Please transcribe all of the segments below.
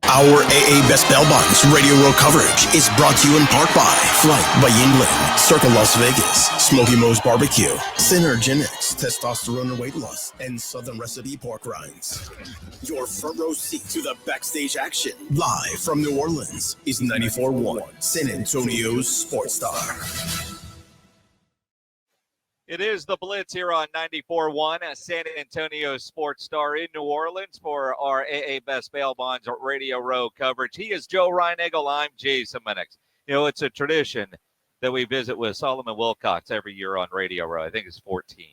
Our AA Best Bail Bonds Radio Row coverage is brought to you in part by Flight by Yuengling, Circa Las Vegas, Smokey Mo's Barbecue, Synergenx, Testosterone and Weight Loss, and Southern Recipe Pork Rinds. Your front row seat to the backstage action, live from New Orleans, is 94.1 San Antonio's Sports Star. It is the Blitz here on 94.1 San Antonio Sports Star in New Orleans for our AA Best Bail Bonds Radio Row coverage. He is Joe Reinagle. I'm Jason Minix. You know, it's a tradition that we visit with Solomon Wilcots every year on Radio Row. I think it's 14.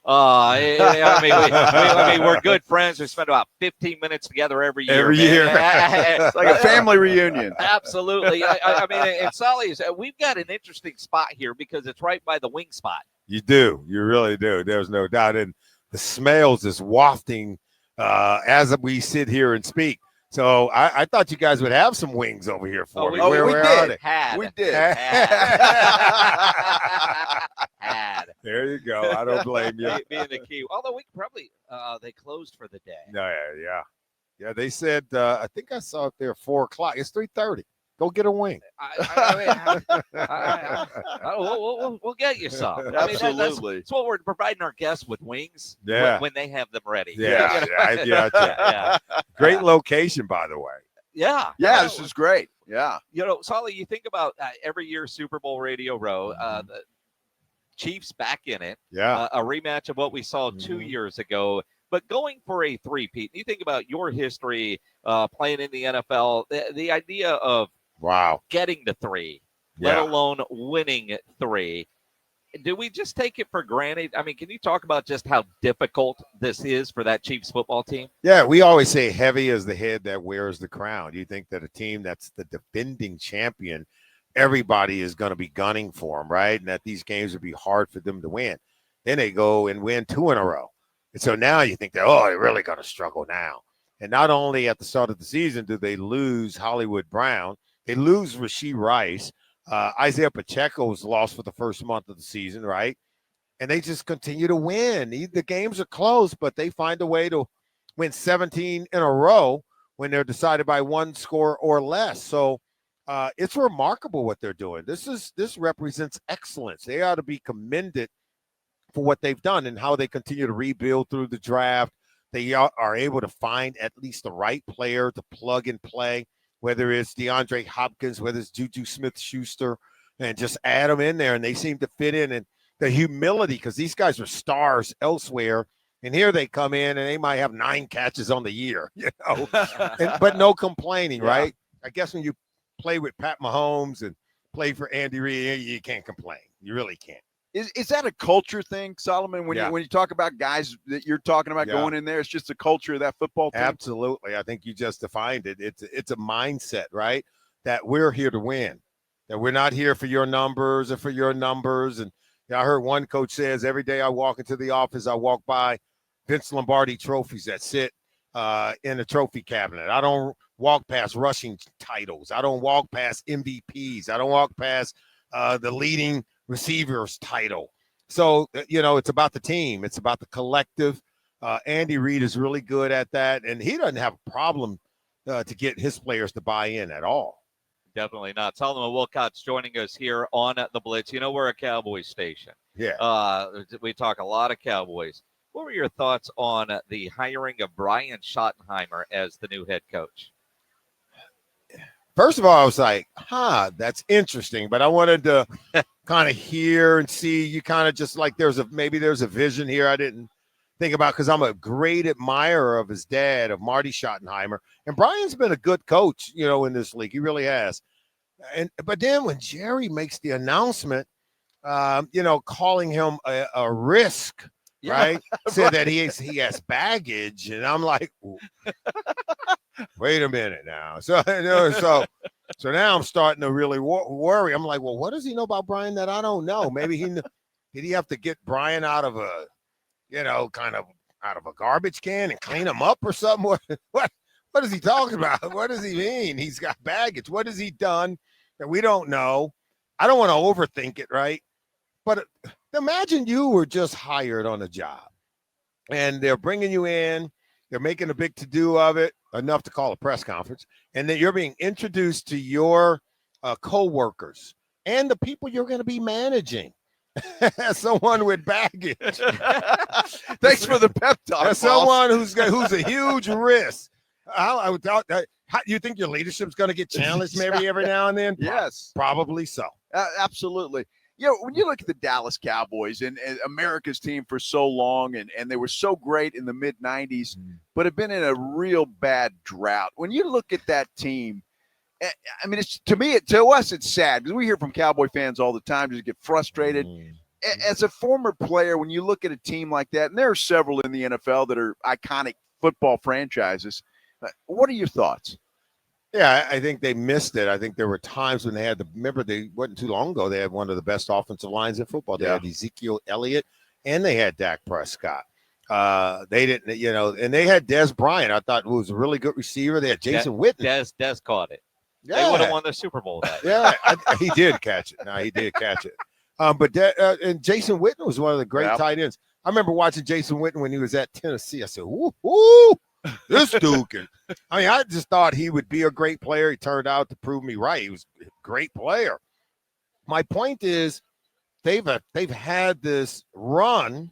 I mean, we're good friends. We spend about 15 minutes together every year. It's like a family reunion. Absolutely. I mean, and Solly's, we've got an interesting spot here because it's right by the wing spot. You do. You really do. There's no doubt. And the smells is wafting as we sit here and speak. So I thought you guys would have some wings over here for me. Where are they? We did. There you go. I don't blame you. Being the key. Although we probably, they closed for the day. Yeah, they said, I think I saw it there 4 o'clock. It's 3:30. Go get a wing. We'll get you some. Absolutely. That's what we're providing our guests with wings when they have them ready. Yeah. Great location, by the way. Yeah, this is great. Yeah. You know, Solly, you think about every year Super Bowl Radio Row, the Chiefs back in it. Yeah. A rematch of what we saw 2 years ago. But going for a three-peat, you think about your history playing in the NFL, the idea of getting to 3, let alone winning 3. Do we just take it for granted? I mean, can you talk about just how difficult this is for that Chiefs football team? Yeah, we always say heavy is the head that wears the crown. You think that a team that's the defending champion, everybody is going to be gunning for them, right? And that these games would be hard for them to win. Then they go and win 2 in a row. And so now you think that, they're really going to struggle now. And not only at the start of the season do they lose Hollywood Brown, they lose Rashee Rice. Isaiah Pacheco's lost for the first month of the season, right? And they just continue to win. The games are close, but they find a way to win 17 in a row when they're decided by 1 score or less. So it's remarkable what they're doing. This represents excellence. They ought to be commended for what they've done and how they continue to rebuild through the draft. They are able to find at least the right player to plug and play, whether it's DeAndre Hopkins, whether it's Juju Smith-Schuster, and just add them in there, and they seem to fit in. And the humility, because these guys are stars elsewhere, and here they come in, and they might have 9 catches on the year, but no complaining, right? I guess when you play with Pat Mahomes and play for Andy Reid, you can't complain. You really can't. Is that a culture thing, Solomon? When you talk about guys that you're talking about going in there, it's just the culture of that football team? Absolutely. I think you just defined it. It's a mindset, right? That we're here to win. That we're not here for your numbers or for your numbers. And I heard one coach says, every day I walk into the office, I walk by Vince Lombardi trophies that sit in the trophy cabinet. I don't walk past rushing titles. I don't walk past MVPs. I don't walk past the leading receivers title. So, it's about the team. It's about the collective. Andy Reid is really good at that, and he doesn't have a problem to get his players to buy in at all. Definitely not. Solomon Wilcots joining us here on the Blitz. We're a Cowboys station. Yeah. We talk a lot of Cowboys. What were your thoughts on the hiring of Brian Schottenheimer as the new head coach? First of all, I was like, that's interesting. But I wanted to kind of hear and see. You kind of just like maybe there's a vision here I didn't think about, because I'm a great admirer of his dad, of Marty Schottenheimer. And Brian's been a good coach, in this league. He really has. But then when Jerry makes the announcement, calling him a risk, right? Said that he has baggage. And I'm like, wait a minute now. So now I'm starting to really worry. I'm like, well, what does he know about Brian that I don't know? Maybe did he have to get Brian out of a, kind of out of a garbage can and clean him up or something? What is he talking about? What does he mean? He's got baggage. What has he done that we don't know? I don't want to overthink it, right? But imagine you were just hired on a job and they're bringing you in They're making a big to-do of it, enough to call a press conference. And then you're being introduced to your co-workers and the people you're going to be managing. As someone with baggage. Thanks for the pep talk. As someone who's a huge risk. How you think your leadership's going to get challenged maybe every now and then? Yes. Probably so. Absolutely. You know, when you look at the Dallas Cowboys and America's team for so long, and they were so great in the mid-'90s, but have been in a real bad drought. When you look at that team, I mean, to us, it's sad because we hear from Cowboy fans all the time, just get frustrated. As a former player, when you look at a team like that, and there are several in the NFL that are iconic football franchises, what are your thoughts? Yeah, I think they missed it. I think there were times when they wasn't too long ago, they had one of the best offensive lines in football. They had Ezekiel Elliott, and they had Dak Prescott. They didn't, and they had Des Bryant. I thought was a really good receiver. They had Jason Witten. Des caught it. Yeah. They would have won the Super Bowl that year. Yeah, he did catch it. No, he did catch it. And Jason Witten was one of the great tight ends. I remember watching Jason Witten when he was at Tennessee. I said, "Ooh, this dude can." I mean, I just thought he would be a great player. He turned out to prove me right. He was a great player. My point is, they've had this run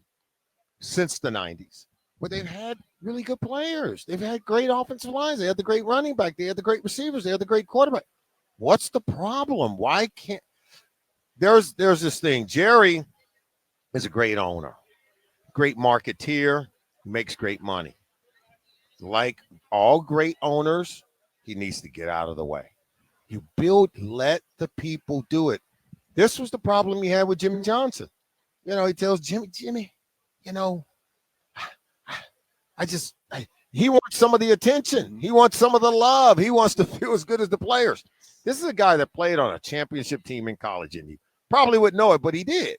since the 90s where they've had really good players. They've had great offensive lines. They had the great running back. They had the great receivers. They had the great quarterback. What's the problem? Why can't there's this thing. Jerry is a great owner, great marketeer, makes great money. Like all great owners, he needs to get out of the way. You let the people do it. This was the problem he had with Jimmy Johnson. He tells Jimmy, he wants some of the attention. He wants some of the love. He wants to feel as good as the players. This is a guy that played on a championship team in college, and he probably wouldn't know it, but he did,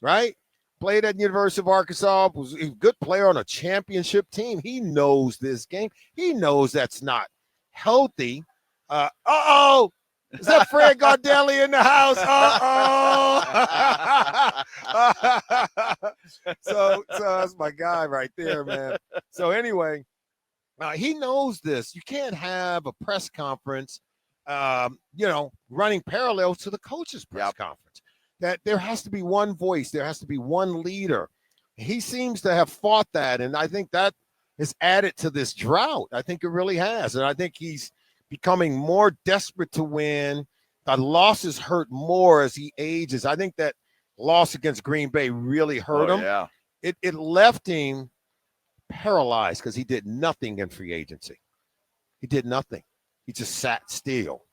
right? Played at the University of Arkansas, was a good player on a championship team. He knows this game. He knows that's not healthy. Is that Fred Gaudelli in the house? So that's my guy right there, man. So anyway, he knows this. You can't have a press conference, running parallel to the coach's press conference. That there has to be one voice. There has to be one leader. He seems to have fought that, and I think that has added to this drought. I think it really has, and I think he's becoming more desperate to win. The losses hurt more as he ages. I think that loss against Green Bay really hurt him. Yeah. It left him paralyzed because he did nothing in free agency. He did nothing. He just sat still.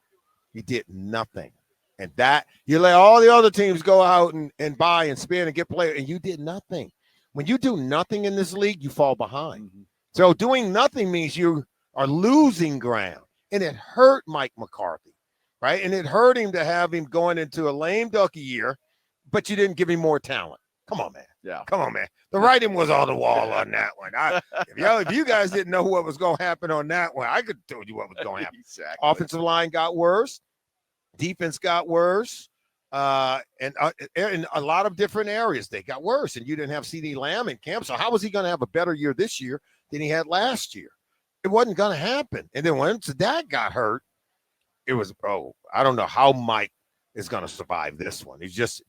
He did nothing. And that you let all the other teams go out and buy and spend and get players, and you did nothing. When you do nothing in this league, you fall behind. Mm-hmm. So doing nothing means you are losing ground. And it hurt Mike McCarthy, right? And it hurt him to have him going into a lame duck year, but you didn't give him more talent. Come on, man. Yeah. Come on, man. The writing was on the wall on that one. If you guys didn't know what was going to happen on that one, I could have told you what was going to happen. Exactly. Offensive line got worse. Defense got worse. And in a lot of different areas, they got worse. And you didn't have CeeDee Lamb in camp. So how was he going to have a better year this year than he had last year? It wasn't going to happen. And then once Dak got hurt, it was, I don't know how Mike is going to survive this one. It's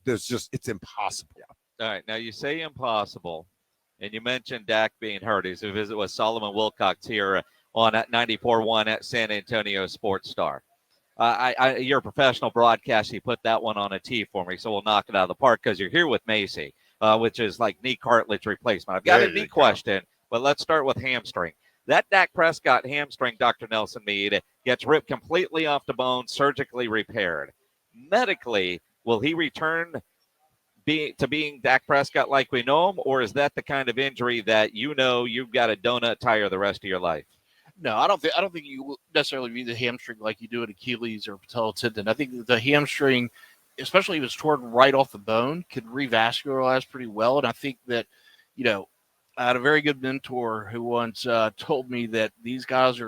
impossible. All right. Now you say impossible, and you mentioned Dak being hurt. He's a visit with Solomon Wilcots here on at 94.1 at San Antonio Sports Star. You're a professional broadcaster. You put that one on a tee for me, so we'll knock it out of the park because you're here with Macy, which is like knee cartilage replacement. I've got a knee question, but let's start with hamstring. That Dak Prescott hamstring, Dr. Nelson Mead, gets ripped completely off the bone, surgically repaired. Medically, will he return to being Dak Prescott like we know him, or is that the kind of injury that you've got a donut tire the rest of your life? No, I don't think you necessarily view the hamstring like you do an Achilles or patella tendon. I think the hamstring, especially if it's torn right off the bone, can revascularize pretty well. And I think that, I had a very good mentor who once told me that these guys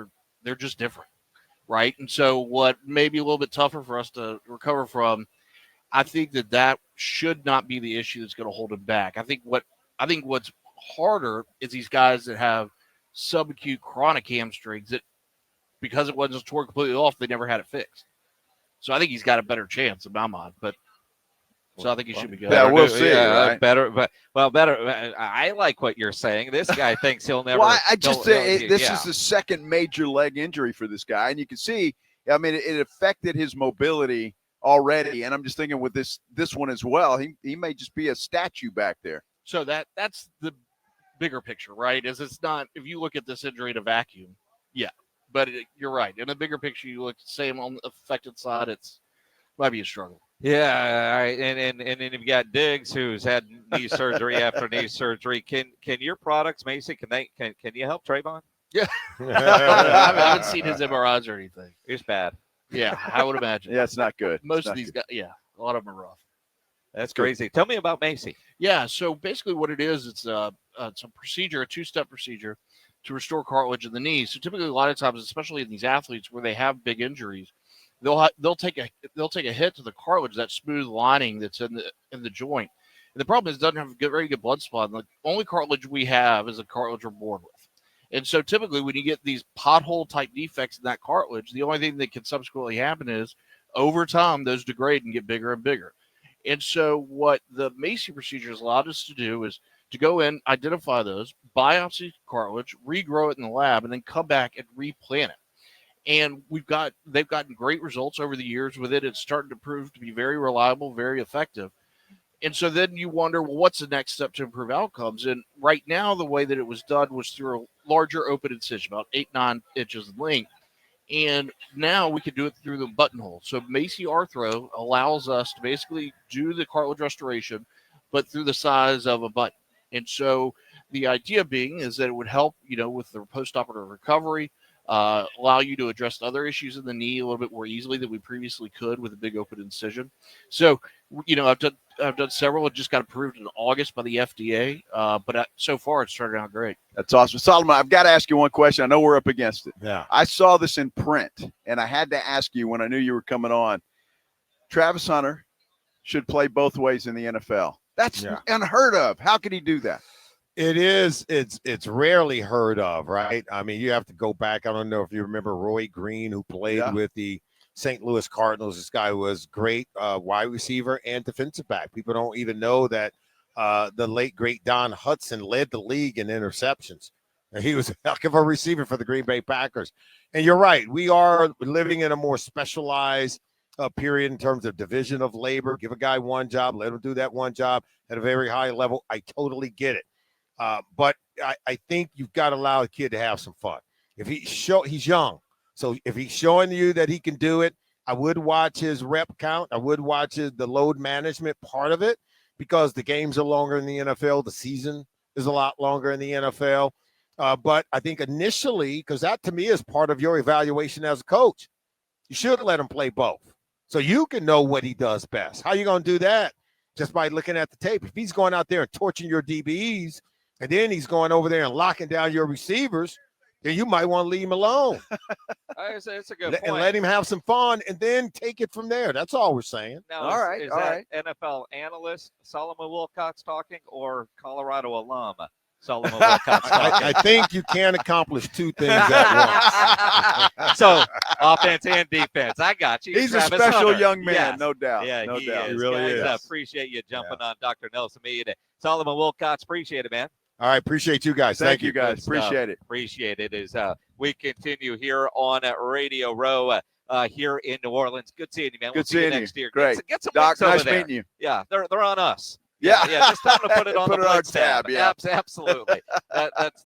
they're just different, right? And so what may be a little bit tougher for us to recover from, I think that should not be the issue that's going to hold him back. I think what's harder is these guys that have subacute chronic hamstrings that, because it wasn't torn completely off, they never had it fixed. So I think he's got a better chance in my mind. But so I think he should be good. Yeah, we'll see. Yeah, right? better, but better. I like what you're saying. This guy thinks he'll never. Well, I just say this yeah. is the second major leg injury for this guy, and you can see. I mean, it affected his mobility already, and I'm just thinking with this one as well, he may just be a statue back there. So that's the bigger picture, right? Is it's not, if you look at this injury in a vacuum, yeah, but you're right. In the bigger picture, you look same on the affected side, it's might be a struggle. Yeah, all right, and then you've got Diggs, who's had knee surgery after knee surgery. Can your products, Macy? Can you help Trayvon? Yeah, I haven't seen his MRIs or anything. It's bad. Yeah, I would imagine. Yeah, it's not good. Most of these guys, yeah, a lot of them are rough. That's crazy. Tell me about Macy. Yeah, so basically what it is, it's a procedure, a two-step procedure to restore cartilage in the knee. So typically, a lot of times, especially in these athletes where they have big injuries, they'll take a hit to the cartilage, that smooth lining that's in the joint. And the problem is it doesn't have a very good blood supply. The only cartilage we have is the cartilage we're born with. And so typically when you get these pothole type defects in that cartilage, the only thing that can subsequently happen is over time those degrade and get bigger and bigger. And so what the Macy procedure has allowed us to do is to go in, identify those, biopsy cartilage, regrow it in the lab, and then come back and replant it. And they've gotten great results over the years with it. It's starting to prove to be very reliable, very effective. And so then you wonder, well, what's the next step to improve outcomes? And right now, the way that it was done was through a larger open incision, about 8-9 inches in length. And now we can do it through the buttonhole. So Macy Arthro allows us to basically do the cartilage restoration, but through the size of a button. And so the idea being is that it would help, with the postoperative recovery, allow you to address other issues in the knee a little bit more easily than we previously could with a big open incision. So, I've done several. It just got approved in August by the FDA, but so far it's started out great. That's awesome. Solomon, I've got to ask you one question. I know we're up against it. Yeah. I saw this in print, and I had to ask you when I knew you were coming on. Travis Hunter should play both ways in the NFL. That's unheard of. How could he do that? It is. It's rarely heard of, right? I mean, you have to go back. I don't know if you remember Roy Green, who played with the St. Louis Cardinals. This guy was great wide receiver and defensive back. People don't even know that the late, great Don Hudson led the league in interceptions. And he was a heck of a receiver for the Green Bay Packers. And you're right. We are living in a more specialized period in terms of division of labor. Give a guy one job, let him do that one job at a very high level. I totally get it. But I think you've got to allow a kid to have some fun. If he's young. So if he's showing you that he can do it, I would watch his rep count. I would watch the load management part of it because the games are longer in the NFL. The season is a lot longer in the NFL. But I think initially, because that to me is part of your evaluation as a coach, you should let him play both. So you can know what he does best. How are you going to do that? Just by looking at the tape. If he's going out there and torching your DBs, and then he's going over there and locking down your receivers, then you might want to leave him alone. It's a good point. And let him have some fun and then take it from there. That's all we're saying. Now, is that NFL analyst Solomon Wilcots talking or Colorado alum Solomon Wilcots talking? I think you can accomplish two things at once. So, offense and defense. I got you. He's Travis a special Hunter. young man, Yes. no doubt. Yeah, no he doubt. is. He really Guys, is. Appreciate you jumping on Dr. Nelson Mead. Solomon Wilcots, appreciate it, man. All right, appreciate you guys. Thank you, guys. Good stuff. Appreciate it. Appreciate it as we continue here on Radio Row here in New Orleans. Good seeing you, man. We'll Good see you seeing next year. Great. Get some Doc, links over nice there. meeting you. Yeah, they're on us. Yeah. Just tell them to put it on Put the it on Blitz tab. tab, yeah. Absolutely. That's